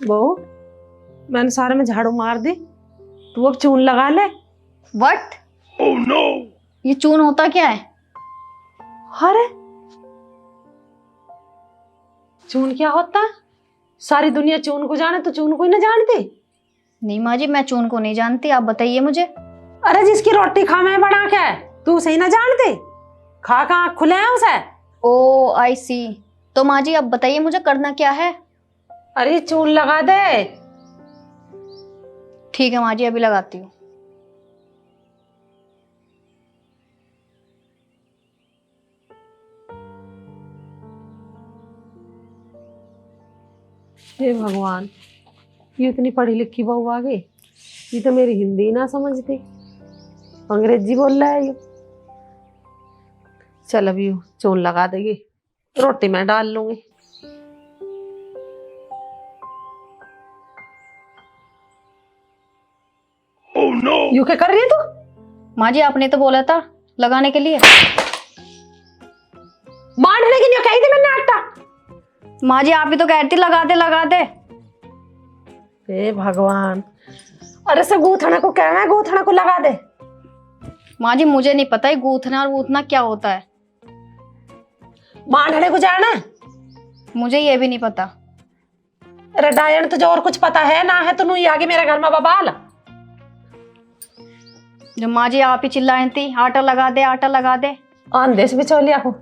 बहू, मैंने सारे में झाड़ू मार दी, तू अब चून लगा ले। व्हाट? ओह नो, ये चून होता क्या है? अरे चून क्या होता है? सारी दुनिया चून को जाने तो चून को ही ना जानती? नहीं माँ जी, मैं चून को नहीं जानती, आप बताइए मुझे। अरे जिसकी रोटी खा में बना के तू सही ना जानती? खा का आँख खुले हैं उसे। ओ आई सी। तो माँ जी आप बताइए मुझे करना क्या है? अरे चून लगा दे। ठीक है माँ जी, अभी लगाती हूँ। हे भगवान, ये इतनी पढ़ी लिखी बहू आ गई, ये तो मेरी हिंदी ना समझती, अंग्रेजी बोल रहा है ये। चल अभी चून लगा देगी, रोटी में डाल लूंगी। oh, no. यू क्या कर रही है तू? माँ जी आपने तो बोला था लगाने के लिए। मारने की नहीं कही थी मैंने आटा। माँ जी आप ही तो कहती थी लगा दे लगा दे। हे भगवान, अरे से गूथना को कहना है, गूथना को लगा दे। माँ जी मुझे नहीं पता ये गूथना और वूथना क्या होता है। मारने को जाना है? मुझे ये भी नहीं पता। अरे डायन तुझे और कुछ पता है ना है तो नू आगे मेरे घर में बबाल। जो माँ जी आप ही चिल्लाए थी आटा लगा दे आटा लगा दे। आंदेश बिचौलिया को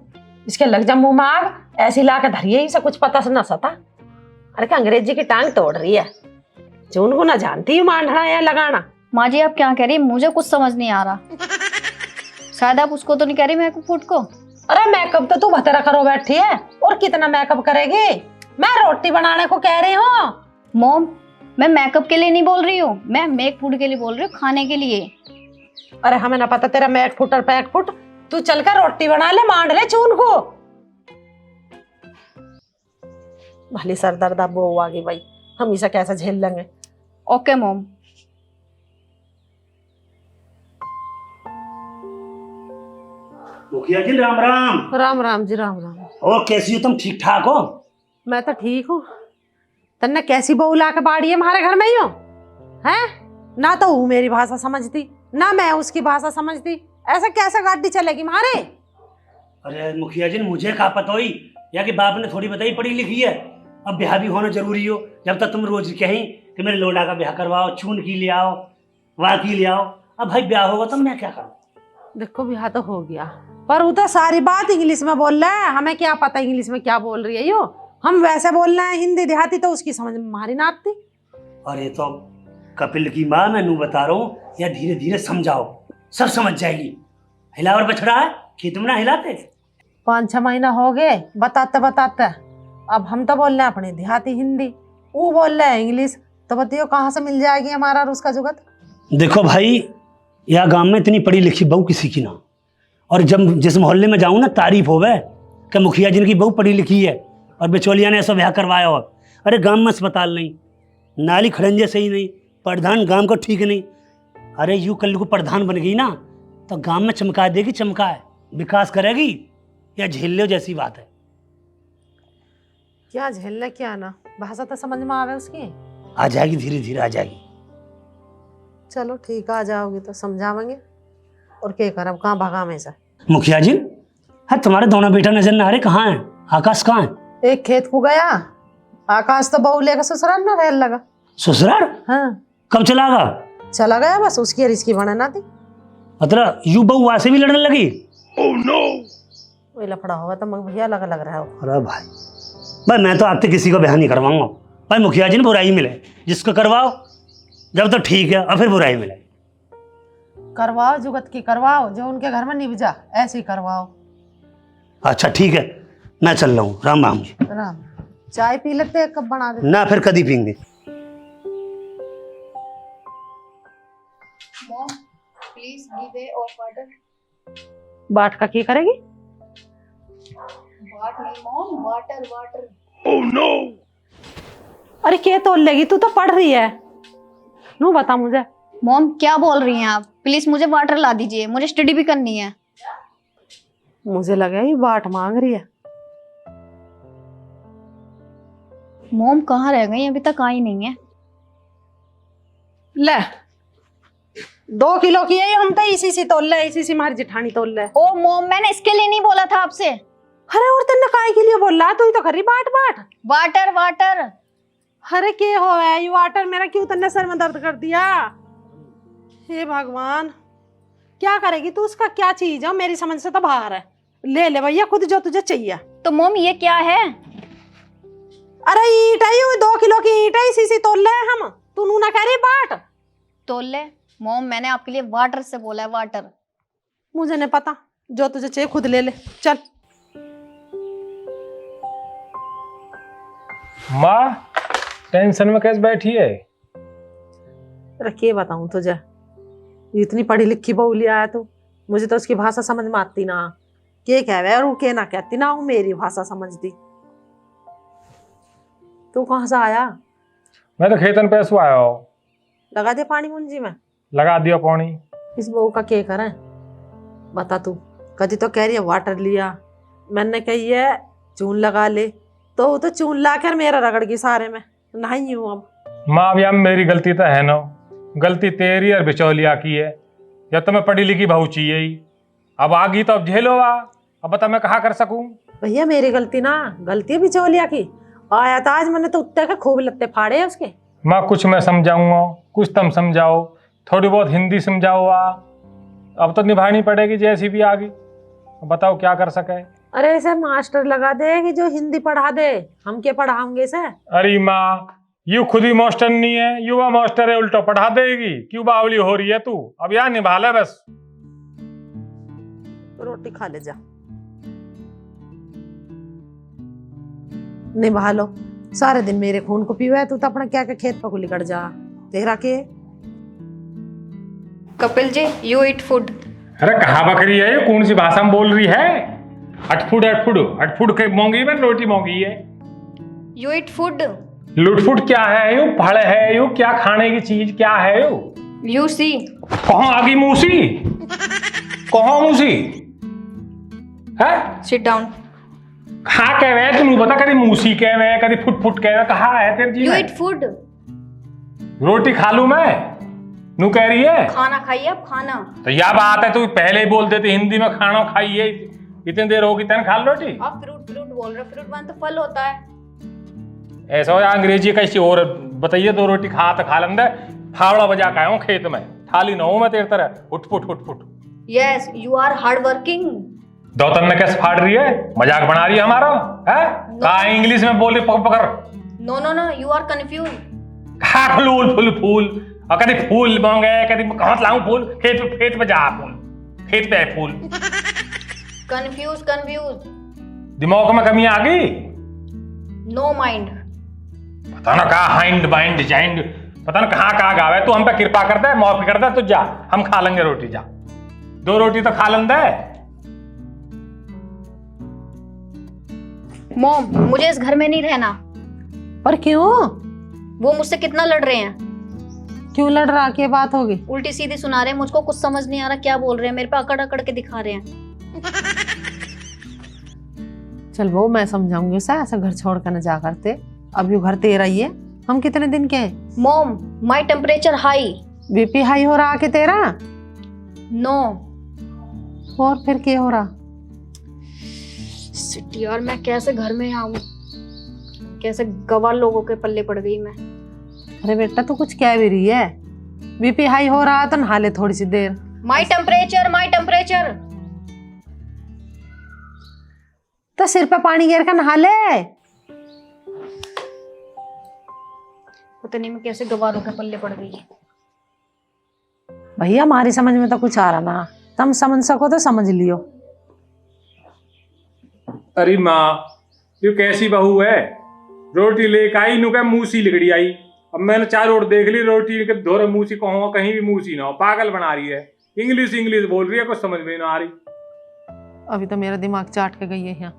इसके लग जा मुंह में आग, ऐसी ला के धरिए इसे कुछ पता से ना सता। अरे क्या अंग्रेजी की टांग तोड़ रही है, चून को ना जानती है मांडना या लगाना। माँ जी आप क्या कह रही, मुझे कुछ समझ नहीं आ रहा। शायद आप उसको तो नहीं कह रही मेकअप फूट को। अरे मेकअप तो तू बतेरा करो बैठी है, और कितना मेकअप करेगी? मैं रोटी बनाने को कह रही हूँ। मॉम मैं मेकअप के लिए नहीं बोल रही हूँ, मैं मेक फूड के लिए बोल रही हूँ, खाने के लिए। अरे हमें ना पता तेरा मेक फुट और पैक फुट, तू चलकर रोटी बना ले, मांड ले चून को। भली सर दर्द अब वो आ गई भाई, हम इसे कैसे झेल लेंगे। Okay mom. मुखिया जी राम राम। राम राम जी राम राम। और कैसी हो तुम, ठीक ठाक हो? मैं तो ठीक हूँ। तन्ने कैसी बहू ला के बाड़ी है हमारे घर में ही हो हैं? ना तो वो मेरी भाषा समझती ना मैं उसकी भाषा समझती, ऐसे कैसे गाड़ी चलेगी मारे? अरे मुखिया जी मुझे क्या पता हुई, या कि बाप ने थोड़ी बताई पढ़ी लिखी है। अब ब्याह भी होना जरूरी हो, जब तक तुम रोज कहीं कि मेरे लोडा का ब्याह करवाओ, चून की ले आओ, वाह की ले आओ। अब भाई ब्याह होगा तो मैं क्या करूँ? देखो ब्याह तो हो गया, पर वो तो सारी बात इंग्लिश में बोल रहा है, हमें क्या पता इंग्लिश में क्या बोल रही है यो। हम वैसे बोल रहे हैं हिंदी देहाती, तो उसकी समझ में हमारी ना आती। अरे तो कपिल की माँ मैं नू बता रहा हूँ, या धीरे धीरे समझाओ, सब समझ जाएगी। हिलावर बछड़ा है खेत में ना हिलाते। 5-6 महीना हो गए बताते बताते, अब हम तो बोल रहे हैं अपनी देहाती हिंदी, वो बोल रहे हैं इंग्लिश, तो बताइए कहाँ से मिल जाएगी हमारा और उसका जुगत। देखो भाई, यह गांव में इतनी पढ़ी लिखी बहू किसी की ना, और जब जिस मोहल्ले में जाऊँ ना तारीफ होवे कि मुखिया जी की बहू पढ़ी लिखी है और बिचौलिया ने ऐसा ब्याह करवाया हो। अरे गांव में अस्पताल नहीं, नाली खड़ंजे सही नहीं, प्रधान गांव को ठीक नहीं। अरे यूँ कल को प्रधान बन गई ना तो गांव में चमका देगी, चमका है विकास करेगी, या झेल लो जैसी बात है। क्या झेलना क्या ना, भाषा तो समझ में आवे उसकी। आ जाएगी, धीरे धीरे आ जाएगी। चलो ठीक, आ जाओगे तो समझावेंगे, और क्या कर, अब कहाँ भागा में से। मुखिया जी है तुम्हारे दोनों बेटा नजर ना आ रहे, कहाँ है? आकाश कहाँ है? एक खेत को गया, आकाश तो बहू लेकर ससुराल ना रहने लगा। ससुराल? हाँ कब चलागा? चला गया, बस उसकी और इसकी बने ना थी। मतलब यू बहू वहां से भी लड़ने लगी? ओह नो, वही लफड़ा होगा तो मग भैया लग रहा है। अरे भाई मैं तो आपसे किसी को ब्याह नहीं करवाऊंगा भाई। मुखिया जी ने बुराई मिले, जिसको करवाओ जब तो ठीक है, और फिर बुराई मिले। करवाओ जुगत की करवाओ, जो उनके घर में निभजा ऐसे ही करवाओ। अच्छा ठीक है, मैं चल रहा हूँ। राम राम जी। राम। चाय पी लेते एक कप बना दे ना फिर कदी पीएंगे। मॉम प्लीज गिव ए और वाटर। बाट का की करेगी? बाट नहीं mom, water water. Oh no. अरे क्या तोल लेगी, तू तो पढ़ रही है, नू बता मुझे। मॉम क्या बोल रही हैं आप, प्लीज मुझे वाटर ला दीजिए, मुझे स्टडी भी करनी है। मुझे लगा ये बाट मांग रही है। मोम कहाँ रह गई, अभी तक आई नहीं है। ले 2 किलो की है, हम तो इसी से तोल ले, इसी से हमारी जिठानी तोल ले। ओ मोम, मैंने इसके लिए नहीं बोला था आपसे। अरे और तन्ने काय के लिए बोल रहा, तू ही तो करी बाट बाट। Water water. अरे के हो है ये वाटर, मेरा क्यों तन्ने सर में दर्द कर दिया। हे भगवान, क्या करेगी तू, उसका क्या चीज है, मेरी समझ से तो बाहर है। ले ले भैया खुद जो तुझे चाहिए। तो मोम ये क्या है? अरे ईट है ये, 2 किलो की ईट है, इसी से तोल ले हम। तू नू ना कह रही बाट। तोल ले मोम, मैंने आपके लिए वाटर से बोला है, वाटर। मुझे नहीं पता, जो तुझे चाहिए खुद ले ले, चल। माँ टेंशन में कैसे बैठी है? अरे के बताऊं तुझे, इतनी पढ़ी लिखी बहू लिया है तू, मुझे तो उसकी भाषा समझ में आती ना। के कहवे और के ना कहती ना, वो मेरी भाषा समझती। तू कहाँ से आया? मैं तो खेतन पे आया हो। लगा दे पानी मुंजी में। लगा दिया पानी। इस बहू का के करें बता तू। कभी तो कह रही है वाटर लिया, मैंने कही है चून लगा ले, तो वो तो चून लाकर मेरा रगड़ गई सारे में। नहीं हूँ अब। माँ अब मेरी गलती तो है ना, गलती तेरी और बिचौलिया की है। जब तुम्हें पढ़ी लिखी बहू चाहिए ही, अब आ गई तो अब झेलो। अब बता मैं कहाँ कर सकूं? भैया मेरी गलती ना, गलती है बिचौलिया की। आया था आज, मैंने तो उत्ते के खूब लत्ते फाड़े उसके। माँ कुछ मैं समझाऊंगा, कुछ तुम समझाओ, थोड़ी बहुत हिंदी समझाओ। अब तो निभानी पड़ेगी जैसी भी आ गई। बताओ क्या कर सके। अरे ऐसे मास्टर लगा दे कि जो हिंदी पढ़ा दे, हम क्या पढ़ाओगे इसे। अरे माँ यू खुद ही मास्टर नहीं है, युवा मास्टर है, उल्टा पढ़ा देगी। क्यों बावली हो रही है तू? अब यार निभा ले बस। रोटी खा ले जा, निभा लो। सारे दिन मेरे खून को पीवा है तू, तो अपना क्या क्या खेत पकू लिकड़ जा। तेरा के Kapil ji, you eat food. अरे कहाँ बकरी है ये? कौन सी भाषा में बोल रही है? अटफुट अटफुट अटफुट के मोंगी में रोटी मोंगी है। You eat food. लुटफुट क्या है यू? फल है यू? क्या खाने की चीज क्या है यू? You see. कहाँ आ गई मूसी? कहाँ मूसी है? Sit down. कहाँ कह रहे तुम बता, कभी मूसी कह रहे, कभी फुट फुट कह रहे, कहाँ है तेरे जी? You eat food. रोटी खा लूं मैं? नू कह रही है खाना खाइए आप, खाना। तो यह बात है, तू पहले ही बोल देते हिंदी में खाना खाइए। इतनी देर होगी तेन खा लो रोटी। आप फ्रूट फ्रूट बोल रहे, फ्रूट वन तो फल होता है। ऐसा हो अंग्रेजी कैसी और बताइए। 2 रोटी खा तो खा लेंदे। फावड़ा बजा के आया हूँ खेत में, थाली न हूं मैं तेरे तरह उठफुट उठफुट। Yes you are hard working. दौतन ने कैसे फाड़ रही है? मजाक बना रही है हमारा है? कहा इंग्लिश में बोल रही पकड़। No no no, you are confuse. खा फूल फूल फूल और कभी फूल मांगे, कभी कहाँ लाऊं फूल? खेत पे जा फूल, खेत पे है फूल। Confuse confuse. दिमाग में कमी आ गई? No mind. पता ना कहा हाइंड बाइंड जाइंड, पता ना कहाँ गावे। तू हम पे कृपा करता है, माफ करता है। तू जा, हम खा लेंगे रोटी। जा 2 रोटी तो खा लेंदे। मॉम, मुझे इस घर में नहीं रहना। पर क्यों? वो मुझसे कितना लड़ रहे हैं। क्यों लड़ रहा, क्या बात होगी? उल्टी सीधी सुना रहे हैं, मुझको कुछ समझ नहीं आ रहा क्या बोल रहे हैं। मेरे पे अकड़ अकड़ के दिखा रहे हैं। चल वो मैं समझाऊंगी उसे, ऐसा घर छोड़ कर न जा करते। अब यू घर तेरा ही है, हम कितने दिन के हैं? Mom, my temperature high. BP high हो रहा के तेरा? नो। और फिर क्या हो रहा? शिट यार, मैं कैसे घर में आऊं, कैसे गवार लोगों के पल्ले पड़ गई मैं। अरे बेटा तू कुछ कह भी रही है? बीपी हाई हो रहा तो नहा ले थोड़ी सी देर। My temperature, my temperature. तो सिर पे पानी गिर कर नहा ले। पता नहीं मैं कैसे गवारों के पल्ले पड़ गई। भैया हमारी समझ में तो कुछ आ रहा ना, तुम समझ सको तो समझ लियो। अरे माँ ये कैसी बहू है? रोटी लेके आई, नु क्या मूसी लिगड़ी आई। अब मैंने 4 रोट देख ली, रोटी के धोरे मूसी कहूँ, कहीं भी मूसी ना हो। पागल बना रही है, इंग्लिश इंग्लिश बोल रही है, कुछ समझ में ना आ रही। अभी तो मेरा दिमाग चाट के गई है यहाँ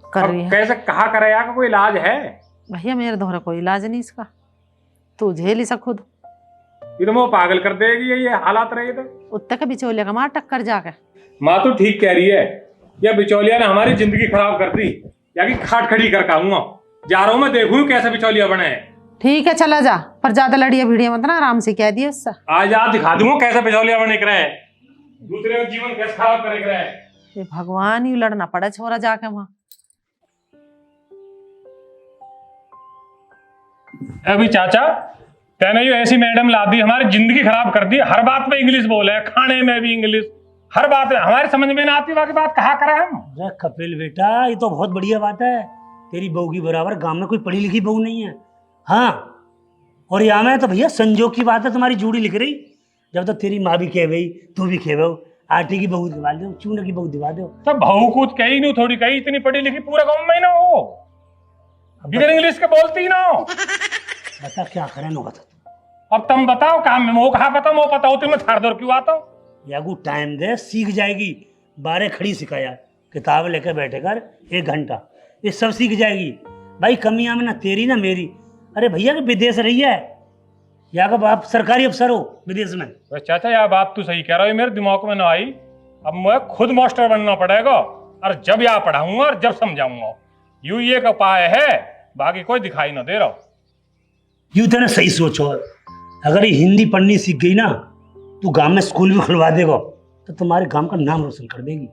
कर रही है। कैसे कहा करे यार, कोई इलाज है? भैया मेरे दोहरा कोई इलाज नहीं इसका, तू झेल ही सक खुद। ये तो वो पागल कर देगी ये हालात रहे तो। उत्ते के बिचौलिया का मार टक्कर जाके। माँ तो ठीक कह रही है, या बिचौलिया ने हमारी जिंदगी खराब कर दी, या कि खाट खड़ी कर खाऊंगा। जा रहा हूँ मैं, देखूँ कैसे बिचौलिया बने हैं। ठीक है चला जा, पर ज्यादा लड़िया भिड़िया मत ना, आराम से कह दिए उससे। आज आप दिखा दूंगा कैसे बिचौलिया बने कर रहे, दूसरे का जीवन कैसे खराब करे कर रहे। ये भगवान, ही लड़ना पड़ा छोरा जाके वहां। अभी चाचा तेने जो ऐसी मैडम ला दी, हमारी जिंदगी खराब कर दी। हर बात में इंग्लिश बोले, खाने में भी इंग्लिश, हर बात में हमारे समझ में ना आती। बाकी बात कहा करें हम। अरे कपिल बेटा, ये तो बहुत बढ़िया बात है। तेरी बहू की बराबर गांव में कोई पढ़ी लिखी बहू नहीं है। हाँ, और यहाँ में तो भैया संजोग की बात है, तुम्हारी जोड़ी लिख रही। जब तक तेरी माँ भी कह गई, तू भी कह गो, आटे की बहू दिवा दो, चूने की बहू दिवा दो। तो बहू कूद कही नहीं, थोड़ी कही, इतनी पढ़ी लिखी पूरे गाँव में ही ना हो, बिगर इंग्लिश के बोलती ना हो। बता क्या करें नो बता। अब तुम बताओ, काम में वो कहा पता वो बताओ, तुम्हें थार दौर क्यों आता हूँ। यागू टाइम दे, सीख जाएगी। बारे खड़ी सिखाया, किताब लेकर बैठे कर 1 घंटा, ये सब सीख जाएगी। भाई कमियां में ना तेरी ना मेरी। अरे भैया कि विदेश रही है, या का बाप सरकारी अफसर हो विदेश में। चाचा यह बात तू सही कह रहा है, मेरे दिमाग में ना आई। अब मैं खुद मास्टर बनना पड़ेगा, और जब यहाँ पढ़ाऊंगा और जब समझाऊंगा। यूं ये का उपाय है, बाकी कोई दिखाई ना दे रहा। यूं तो ना सही सोचो, अगर ये हिंदी पढ़नी सीख गई ना, तो गांव में स्कूल भी खुलवा देगा, तो तुम्हारे गांव का नाम रोशन कर देगी।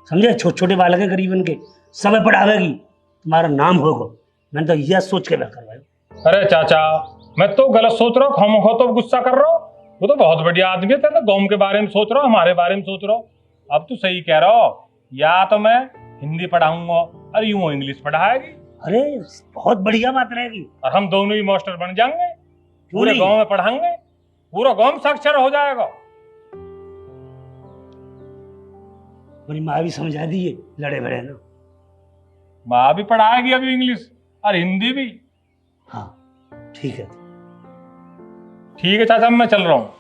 समझे, छोटे छोटे बालक है गरीबन के, सब पढ़ावेगी, तुम्हारा नाम होगा। मैंने तो यह सोच के बैठा भाई। अरे चाचा मैं तो गलत सोच रहा हूँ, खामखा तो गुस्सा कर रहा हूँ। वो तो बहुत बढ़िया आदमी है, तो गाँव के बारे में सोच रहा हूँ, हमारे बारे में सोच रहा हूँ। अब तू सही कह रहा हो, या तो मैं हिंदी पढ़ाऊंगा और यूं इंग्लिश पढ़ाएगी। अरे बहुत बढ़िया बात रहेगी, और हम दोनों ही मास्टर बन जाएंगे, पूरे नहीं? गांव में पढ़ाएंगे, पूरा गांव साक्षर हो जाएगा। मेरी माँ भी समझा दी है, लड़े बड़े ना। माँ भी पढ़ाएगी अभी इंग्लिश और हिंदी भी। हाँ ठीक है। ठीक है चाचा, मैं चल रहा हूँ।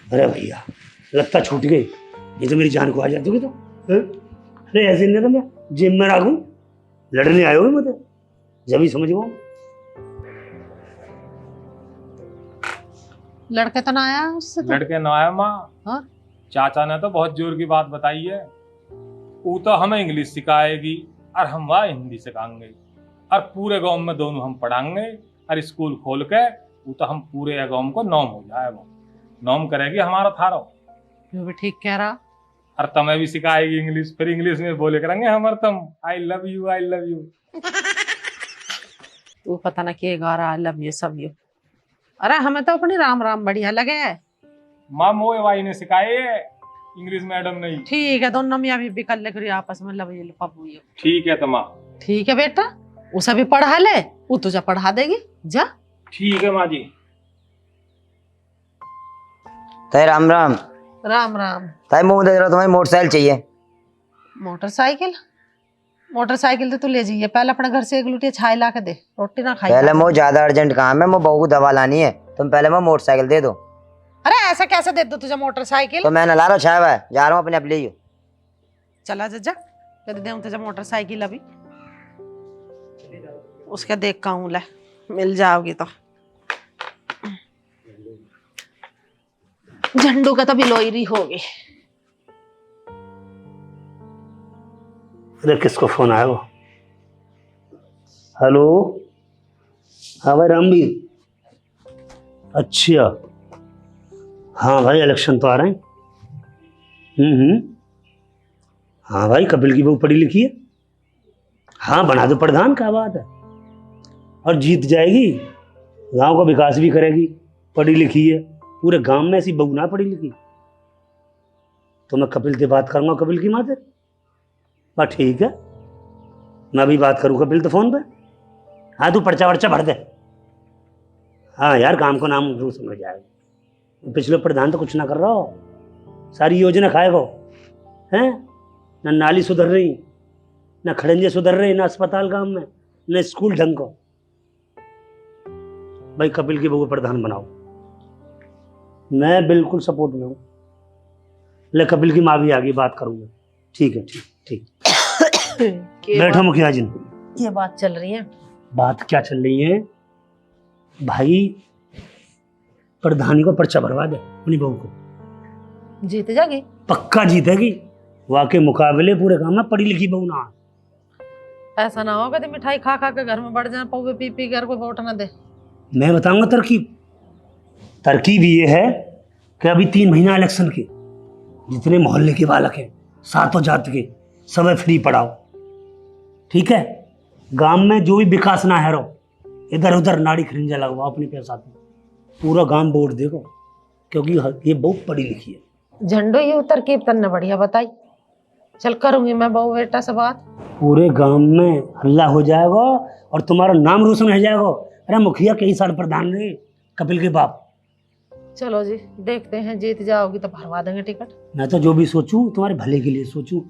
अरे भैया लगता छूट गई, ये तो मेरी जान को आ जाती तो। अरे ऐसे नहीं तो मैं जिम में राखूं, लड़ने आए हो मुझे, जब ही समझ गो। लड़के तो ना आया उससे तो। लड़के ना आया माँ। हाँ? चाचा ने तो बहुत जोर की बात बताई है। वो तो हमें इंग्लिश सिखाएगी और हम वहाँ हिंदी सिखाएंगे, और पूरे गांव में दोनों हम पढ़ाएंगे, और स्कूल खोल के वो तो हम पूरे गांव को नॉम हो जाएगा, नॉम करेगी हमारा थारो। वो भी ठीक कह रहा। और तुम्हें भी सिखाएगी इंग्लिश, फिर इंग्लिश में बोले करेंगे हमारे तुम, I love you I love you. तू पता ना के गा रहा, लव यू सब यू। अरे हमें तो अपनी राम राम बढ़िया लगे। माँ मोए भाई ने सिखाए इंग्लिश, मैडम नहीं। ठीक है, दोनों मियाँ बीबी कर ले करिए आपस में लव यू पप्पू यू। ठीक है तो माँ। ठीक है बेटा, उसे भी पढ़ा ले, वो तुझे पढ़ा देगी, जा। ठीक है माँ जी। ताई राम राम। राम राम। ताई मुंह देख रहा, तुम्हें मोटरसाइकिल चाहिए। मोटरसाइकिल? मोटरसाइकिल तो तू ले जाइए, पहले अपने घर से 1 लुटिया छाई ला के दे, रोटी ना खाई। पहले मुझे ज्यादा अर्जेंट काम है, मुझे बहू को दवा लानी है, तुम पहले मुझे मोटरसाइकिल दे दो। अरे ऐसा कैसे दे दो तुझे मोटरसाइकिल? तो मैं नला रहा छाया हुआ है, जा रहा हूँ अपने आप ले जाओ। चला जा, कर दे तुझे मोटरसाइकिल अभी। उसका देख का हूँ, ले मिल जाओगी तो। झंडू का तो बिलोईरी होगी। अरे किसको फोन आया वो? हेलो, हाँ भाई रामवीर। अच्छा हाँ भाई, इलेक्शन तो आ रहे हैं। हाँ भाई, कपिल की बहू पढ़ी लिखी है। हाँ बना दो प्रधान, क्या बात है। और जीत जाएगी, गांव का विकास भी करेगी, पढ़ी लिखी है। पूरे गांव में ऐसी बहू ना पढ़ी लिखी। तो मैं कपिल से बात करूंगा, कपिल की माँ से। बस ठीक है, मैं भी बात करूँ कपिल तो फोन पे। हाँ तू पर्चा वर्चा भर दे। हाँ यार, काम को नाम रोशन हो जाएगा। पिछले प्रधान तो कुछ ना कर रहा हो, सारी योजना खाएगा हैं। ना नाली सुधर रही, ना खड़ंजे सुधर रहे, ना अस्पताल गांव में, ना स्कूल ढंग को। भाई कपिल की बहू प्रधान बनाओ, मैं बिल्कुल सपोर्ट में हूँ। ले कपिल की माँ भी आ गई, बात करूंगा। ठीक है, ठीक ठीक। बैठो मुखिया जी। ये बात चल रही है। बात क्या चल रही है भाई? प्रधानी को पर्चा भरवा दे अपनी बहू को, जीत जाएगी। पक्का जीतेगी। वाकई मुकाबले पूरे काम में पढ़ी लिखी बहू ना। ऐसा ना हो कभी मिठाई खा खा के घर में बढ़ जाए, पौवे पी पी कर कोई वोट ना दे। मैं बताऊंगा तरकीब। तरकीब ये है कि अभी 3 महीना इलेक्शन के, जितने मोहल्ले के बालक हैं, सातों जात के, सब फ्री पढ़ाओ, ठीक है। गांव में जो भी विकास ना है रो, इधर उधर नाड़ी खरिंजा लगवाओ अपने पैसा पे, पूरा गांव वोट देखो, क्योंकि ये बहुत पढ़ी लिखी है। झंडो ये तरकीब तन्ने बढ़िया बताई, चल करूंगी मैं बहू बेटा से बात। पूरे गांव में हल्ला हो जाएगा और तुम्हारा नाम रोशन हो जाएगा। अरे मुखिया कई साल प्रधान रहे, कपिल के बाप। चलो जी देखते हैं, जीत जाओगी तो भरवा देंगे टिकट। मैं तो जो भी सोचूं तुम्हारे भले के लिए सोचूं,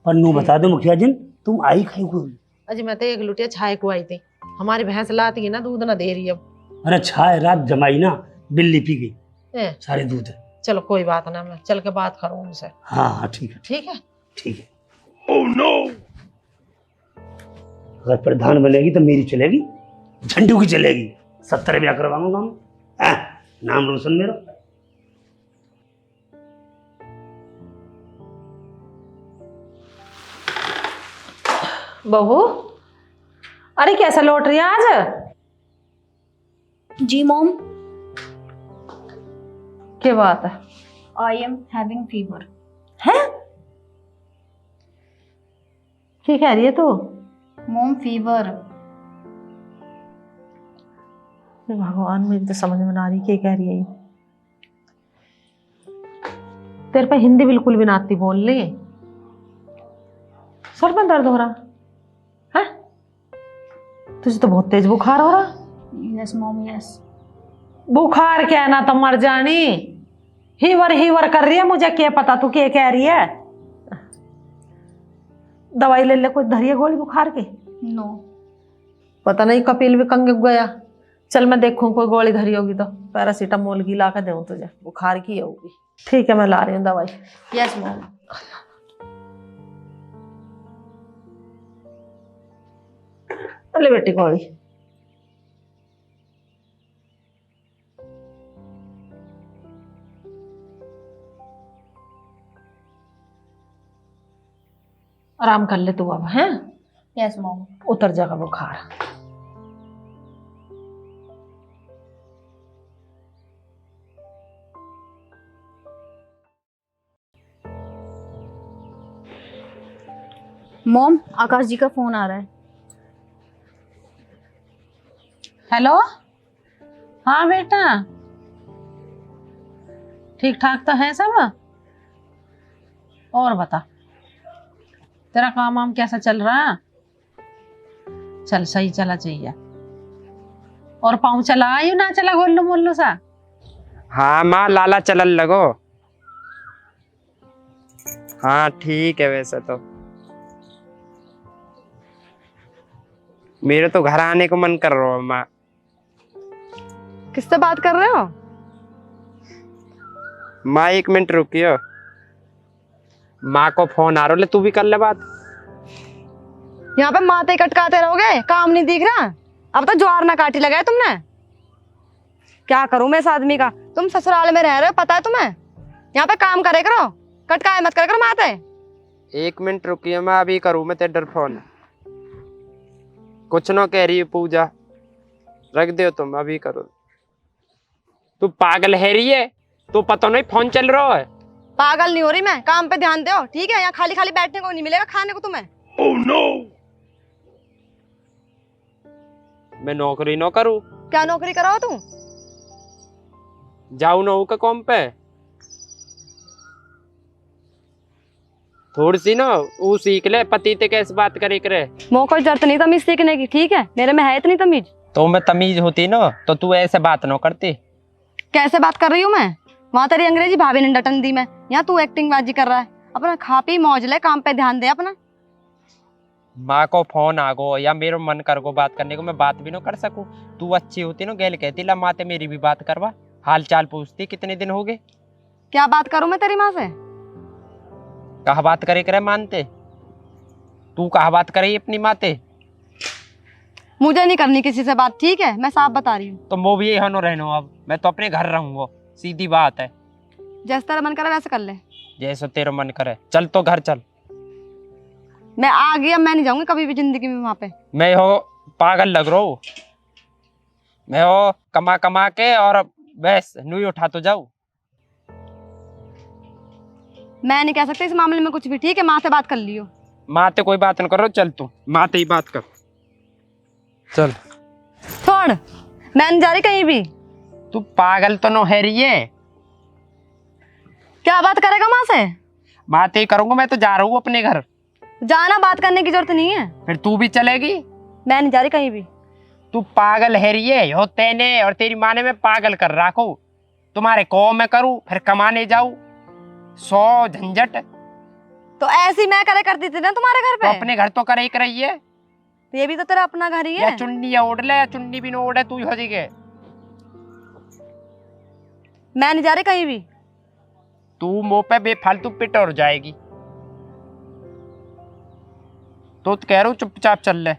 पर नू बता दो मुखिया जी, तुम आई खाई को। अजी मैं तो 1 लुटिया छाए को आई थी, हमारी भैंस लाती है ना, दूध ना दे रही अब। अरे छाए रात जमाई ना, बिल्ली पी गई ए, सारे दूध है। चलो कोई बात ना, मैं चल के बात करूँ उनसे। हाँ हाँ ठीक है ठीक है। ठीक है। ओह नो, अगर प्रधान बनेगी तो मेरी चलेगी, झंडू की चलेगी। 70 ब्याह करवाऊंगा मैं, नाम रोशन मेरा। बहू, अरे कैसा लौट रही है आज? जी मॉम, क्या बात है? I am having fever. है क्या कह रही है तू? Mom fever. भगवान मुझे तो समझ में ना आ रही क्या कह रही है ये। तेरे पे हिंदी बिल्कुल भी ना आती बोलने। सर में दर्द हो रहा है? तुझे तो बहुत तेज बुखार हो रहा। Yes mom yes. बुखार क्या ना तो मर जानी, हीवर हीवर कर रही है, मुझे क्या पता तू क्या कह रही है। दवाई ले ले कोई, धरिए गोली बुखार की। नो। पता नहीं कपिल भी कंग गया। चल मैं देखूं कोई गोली धरी होगी तो पैरासीटामोल की ला कर दूं तुझे, बुखार की होगी। ठीक है मैं ला रही हूँ दवाई। Yes mom. ले बेटी गोली। आराम कर ले तू अब, हैं? Yes mom. उतर जाएगा बुखार। मॉम आकाश जी का फोन आ रहा है। हेलो, हाँ बेटा, ठीक ठाक तो है सब? और बता तेरा काम वाम कैसा चल रहा? चल सही चला चाहिए। और पाँव चला आयु ना चला गोल्लू मोल्लू सा? हाँ माँ लाला चलल लगो। हाँ ठीक है, वैसे तो मेरे तो घर आने को मन कर रहा है माँ। किससे बात कर रहे हो? माँ 1 मिनट रुकियो, माँ को फोन आ रहा, ले तू भी कर ले बात। यहाँ पे माथे कटकाते रहोगे, काम नहीं दिख रहा? अब तो ज्वार ना काटी लगाए तुमने। क्या करूं मैं इस आदमी का? तुम ससुराल में रह रहे हो, पता है तुम्हें? यहाँ पे काम करे करो, कटकाए मत करे करो माथे। 1 मिनट रुकियो, मैं अभी करूँ मैं तेरे फोन। कुछ ना कह रही है पूजा, रख दो तुम, अभी करो। तू पागल है रही है? तो पता नहीं फोन चल रहा है। पागल नहीं हो रही मैं, काम पे ध्यान दो, ठीक है? यहाँ खाली खाली बैठने को नहीं मिलेगा, खाने को तुम्हें। ओह नो, मैं नौकरी ना करूँ? क्या नौकरी कराओ तुम? जाऊ ना का कॉम पे, थोड़ी सी ना वो सीख ले, पति ते कैसे बात करे करे। मोह कोई जरूरत नहीं तमीज सीखने की, ठीक है? मेरे में है इतनी तमीज। तो मैं तमीज होती ना तो तू ऐसे बात ना करती। कैसे बात कर रही हूँ मैं? वहाँ तेरी अंग्रेजी भाभी ने डटन दी मैं, यहाँ तू एक्टिंग बाजी कर रहा है। अपना खा पी मौज ले, काम पे ध्यान दे अपना। माँ को फोन आ गो या मेरा मन कर गो बात करने को, मैं बात भी ना कर सकूं। तू अच्छी होती ना, गैल कहती ला माँ ते मेरी भी बात करवा, हाल चाल पूछती कितने दिन हो गए। क्या बात करूँ मैं तेरी माँ से? कहा बात करे करे मानते, तू कहा बात करे अपनी माते। मुझे नहीं करनी किसी से बात, ठीक है? मैं साफ बता रही हूँ। तो वो भी यही रहना, अब मैं तो अपने घर रहूंगा, सीधी बात है। जैसे तेरा मन करे वैसे कर ले। जैसे तेरा मन करे, चल तो घर चल। मैं आ गई, अब मैं नहीं जाऊंगी कभी भी जिंदगी में वहां पे। मैं हो पागल लग रहा हूँ। मैं हो कमा कमा के और बस नुई उठा तो जाऊँ। मैं नहीं कह सकती इस मामले में कुछ भी, ठीक है? माँ से बात कर लियो। माँ ते कोई बात न करो, चल तू माँ ते ही बात कर। चल। छोड़, मैं नहीं जा रही कहीं भी। तू पागल तो नो है रही है। क्या बात करेगा माँ से? बात ही करूंगा, मैं तो जा रहा हूँ अपने घर। जाना, बात करने की जरूरत नहीं है। फिर तू भी चलेगी? मैं नहीं जा रही कहीं भी। तू पागल है रही है, हो तेने और तेरी माँ ने मैं पागल कर रखो। तुम्हारे कौ में करूँ, फिर कमाने जाऊँ, 100 झंझट। तो ऐसी मैं करे करती थी ना तुम्हारे घर तो पे। अपने घर तो करे ही रही है। ये भी तो तेरा अपना घर ही या है। चुन्नी या ओढ़ ले, या चुन्नी भी न ओढ़े, तू ही हो जाएगी। मैं नहीं जा रही कहीं भी। तू मुंह पे बेफालतू पिट और जाएगी। तो कह रहा हूँ चुपचाप चल ले।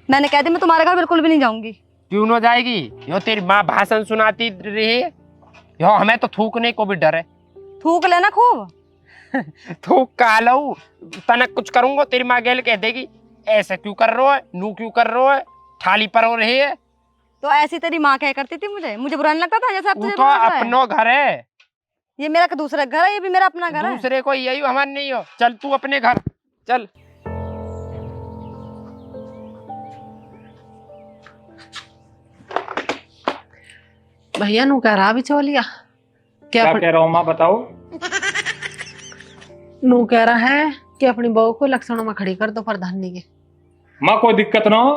मैंने कह दी मैं तुम्हारे घर बिल्कुल भी नहीं जाऊंगी। क्यों न जाएगी? यो तेरी माँ भाषण सुनाती रही है, यो हमें तो थूकने को भी डर है। थूक लेना खूब। थूक का लऊ, तनक कुछ करूंगा तेरी माँ गेल कह देगी ऐसे क्यों कर रहा है, नू क्यों कर रहा है, थाली पर हो रही है। तो ऐसी तेरी माँ क्या करती थी? मुझे बुरा नहीं लगता था जैसे अब तू तुझे तो बुरा लग रहा है। अपनो घर है। ये मेरा दूसरा घर है, ये भी मेरा अपना घर है। दूसरे को यही हमारे नहीं हो। चल तू अपने घर चल। भैया नू कह रहा बिचौलिया क्या कह रहा हूँ माँ, बताओ। नू कह रहा है कि अपनी बहू को लक्षणों में खड़ी कर दो प्रधानी के। माँ कोई दिक्कत ना हो,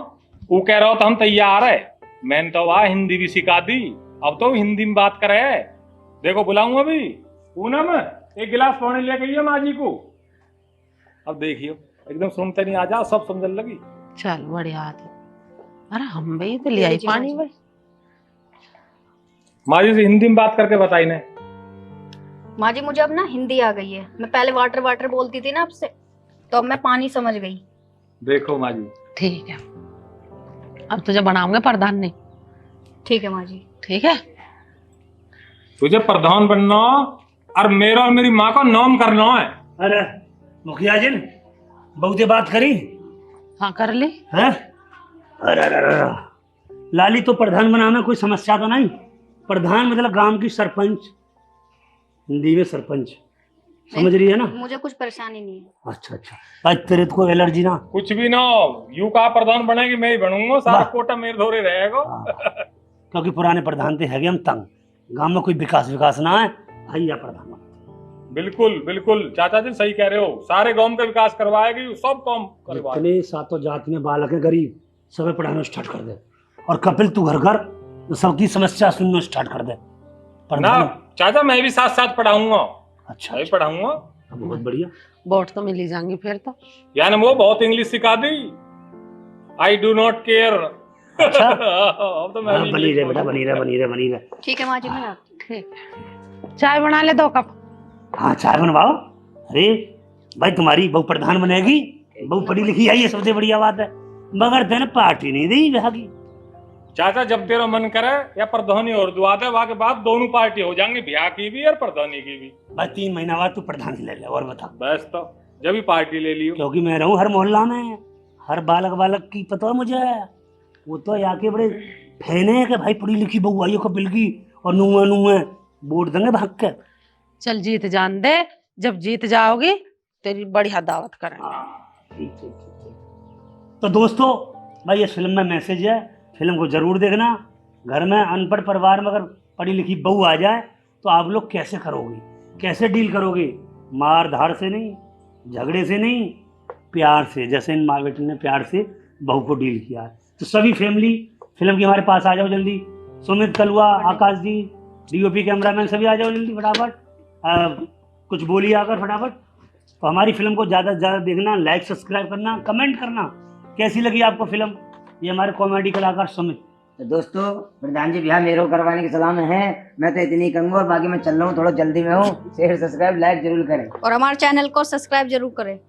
वो कह रहा हो तो हम तैयार है। मैंने तो वाह हिंदी भी सिखा दी, अब तो हिंदी में बात करे। देखो बुलाऊंगा अभी। पूनम, एक गिलास पानी लेके आइए माँ जी को। अब देखियो एकदम सुनते नहीं, आ जाओ सब समझने लगी। चल बढ़िया आदमी। अरे हम भाई तो ले आई पानी भाई। माँ जी से हिंदी में बात करके बताई ने। माँ जी मुझे अब ना हिंदी आ गई है। मैं पहले वाटर वाटर बोलती थी ना आपसे, तो अब मैं पानी समझ गई। देखो माँ जी। ठीक है, अब तुझे बनाऊंगे प्रधानी। ठीक है माँ जी। ठीक है, तुझे प्रधान बनना और मेरा और मेरी माँ का नाम करना है। अरे मुखिया जी बहू से बात करी? हाँ कर ली। हैं? अरे अरे अरे, लाली तो प्रधान बनाना कोई समस्या तो नहीं। प्रधान मतलब गांव की सरपंच, हिंदी में सरपंच, समझ रही है ना? मुझे कुछ परेशानी नहीं है। अच्छा अच्छा, आज तेरे को एलर्जी ना? कुछ भी ना हो, यू का प्रधान बनेगी मैं ही बनूंगा, सारा वाह। कोटा मेरे धोरे रहेगा। हाँ, क्योंकि पुराने प्रधान थे हैगे हम तंग, गांव में कोई विकास ना है, भैया प्रधान। बिल्कुल बिल्कुल चाचा जी सही कह रहे हो, सारे गांव का विकास करवाएगी, सब काम करवाएगी। जितने सातों जाति में बालक है गरीब, सबे पढ़ाना स्टार्ट कर दे। और कपिल तू घर घर तो सबकी समस्या सुनना स्टार्ट कर दे। ना चाचा मैं भी साथ साथ पढ़ाऊंगा। अच्छा मैं भी पढ़ाऊंगा। बहुत बढ़िया। वोट तो मिली जाएंगी फिर तो। यानी वो बहुत इंग्लिश सिखा दी। I do not care. अच्छा। अब तो मैं भी बनी रहे इंग्लिश बेटा, बनी रहे बनी रहे बनी रहे। ठीक है माँ जी, मैं आती हूँ। ठीक है, चाय बना ले 2 कप। हाँ चाय बनवाओ। अरे भाई तुम्हारी बहू प्रधान बनेगी, बहू पढ़ी लिखी है, ये सबसे बढ़िया बात है। मगर तेने पार्टी नहीं दी ब्याह की। चाचा जब तेरा मन करे या प्रधानी और दुआ दे, वहां के बाद दोनों पार्टी हो जाएंगे, ब्याह की भी और प्रधानी की भी। भाई 3 महीना बाद तू प्रधान ले ले और बता। बस तो जब भी पार्टी ले लियो। क्योंकि मैं रहूं हर मोहल्ला में, हर बालक की पता है मुझे। वो तो यहाँ के बड़े फैन है कि भाई पढ़ी लिखी बहू आई कपिल की, और नुआ वोट देंगे भाग के। चल जीत जान दे, जब जीत जाओगी तेरी बढ़िया दावत करेंगे। ठीक। तो दोस्तों भाई ये फिल्म में मैसेज है, फिल्म को जरूर देखना। घर में अनपढ़ परिवार में अगर पढ़ी लिखी बहू आ जाए तो आप लोग कैसे करोगे, कैसे डील करोगे? मार धाड़ से नहीं, झगड़े से नहीं, प्यार से, जैसे इन माँ बेटे ने प्यार से बहू को डील किया है। तो सभी फैमिली फिल्म की हमारे पास आ जाओ जल्दी। सुमित कलुआ, आकाश जी, DOP कैमरामैन सभी आ जाओ जल्दी फटाफट। कुछ बोलिए आकर फटाफट। तो हमारी फिल्म को ज़्यादा से ज़्यादा देखना, लाइक सब्सक्राइब करना, कमेंट करना कैसी लगी आपको फिल्म। ये हमारे कॉमेडी कलाकार सुमित। तो दोस्तों प्रधान जी ब्याह मेरे को करवाने की सलाह में है, मैं तो इतनी ही कहूंगा, और बाकी मैं चल रहा हूँ, थोड़ा जल्दी में हूँ। शेयर सब्सक्राइब लाइक जरूर करें। और हमारे चैनल को सब्सक्राइब जरूर करें।